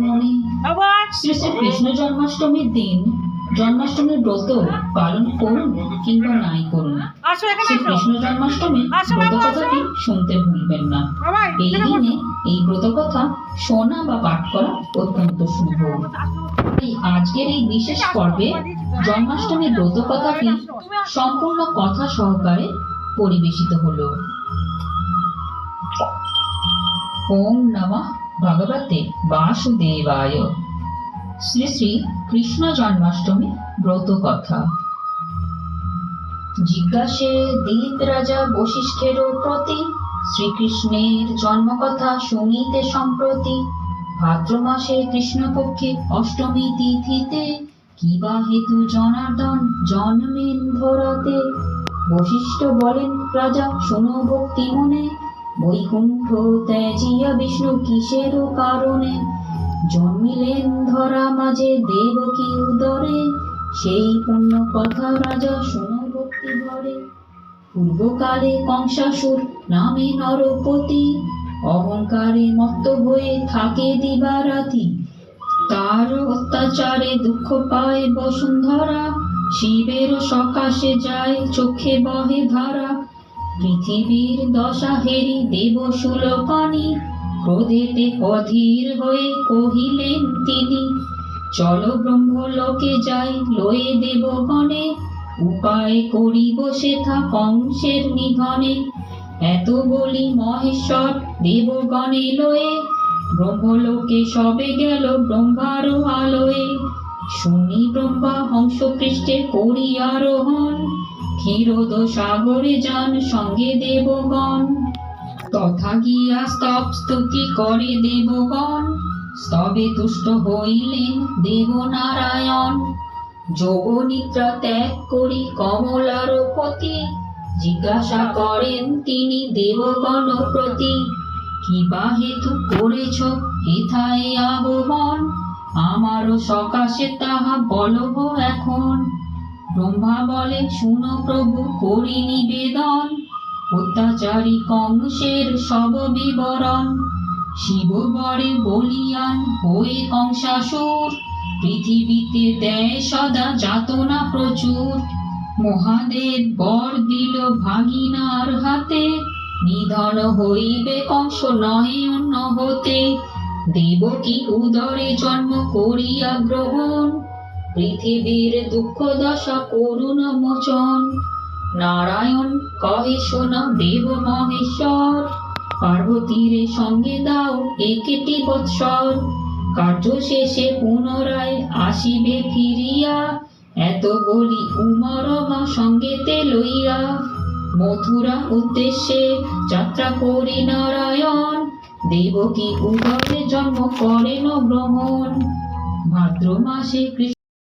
মনে। শ্রী শ্রী কৃষ্ণ জন্মাষ্টমীর দিন জন্মাষ্টমীর ব্রত পালন করুন কিংবা নাই করুন, শ্রী কৃষ্ণ জন্মাষ্টমীর ব্রত কথাটি শুনতে ভুলবেন না। এই দিনে এই ব্রত কথা শোনা বা পাঠ করা অত্যন্ত শুভ। আজকের এই বিশেষ পর্বে জন্মাষ্টমীর ব্রত কথাটি সম্পূর্ণ কথা সহকারে পরিবেশিত হলো। ওম নমঃ ভগবতে বাসুদেবায়। শ্রী শ্রী কৃষ্ণ জন্মাষ্টমী ব্রত কথা। জিজ্ঞাসে দিলীপ রাজা বশিষ্ঠের প্রতি, শ্রীকৃষ্ণের জন্মকথা শুনিতে সম্প্রতি। ভাদ্র মাসে কৃষ্ণপক্ষে অষ্টমী তিথিতে, কিবা হেতু জনার্দন জন্মেন ধরাতে। বশিষ্ঠ বলেন, রাজা শোনো ভক্তি মনে, বৈকুণ্ঠ ত্যাজিয়া বিষ্ণু কিসের কারণে জন্মিলেন ধরা মাঝে দেবকী উদরে। সেই পুণ্য কথা রাজা শোনো ভক্তি ভরে। পূর্বকালে কংসাসুর নামে নরপতি, অহংকারে মত্ত হয়ে থাকে দিবারাতি। তার অত্যাচারে দুঃখ পায় বসুন্ধরা, শিবের সকাশে যায় চোখে বহে ধারা। পৃথিবীর দশা হেরি দেব সুলপানি, ক্রোধেতে অধীর হয়ে কহিলেন তিনি, চলো ব্রহ্মলোকে যাই লয়ে দেবগণে। উপায় করিব সেথা কংসের নিধনে। এত বলি মহেশ্বর দেবগণে লয়ে, ব্রহ্মলোকে সবে গেল ব্রহ্মার আলোয়ে। শুনি ব্রহ্মা হংস পৃষ্ঠে করি আরোহণ, ক্ষীরোদ সাগরে যান সঙ্গে দেবগণ। তথা গিয়া স্তব স্তুতি করে দেবগণ, স্তবে তুষ্ট হইলেন দেবনারায়ণ। যোগ নিদ্রা ত্যাগ করি কমলার পতি, জিজ্ঞাসা করেন তিনি দেবগণ প্রতি, কিবা হেতু করেছ হেথায় আগমন, আমারও সকাশে তাহা বলব এখন। ব্রহ্মা বলে, শুনো প্রভু করি নিবেদন, অত্যাচারী কংসের সব বিবরণ। শিব বরে বলিয়ান হয়ে কংসাসুর, পৃথিবীতে দেয় সদা যাতনা প্রচুর। মহাদেব বর দিল ভাগিনার হাতে, নিধন হইবে কংস নহে অন্য হতে। দেবকী উদরে জন্ম করিয়া গ্রহণ, পৃথিবীর দুঃখ দশা করুণ মোচন। নারায়ণ কহে, শোনা দেব মহেশ্বর, পার্বতীরে সঙ্গে দাও একটি বৎসর। কার্য শেষে পুনরায় আসিবে ফিরিয়া, এত বলি উমরমা সঙ্গেতে লইয়া। মথুরা উদ্দেশ্যে যাত্রা করি নারায়ণ, দেবকী উদরে জন্ম করেন গ্রহণ। ভাদ্র মাসে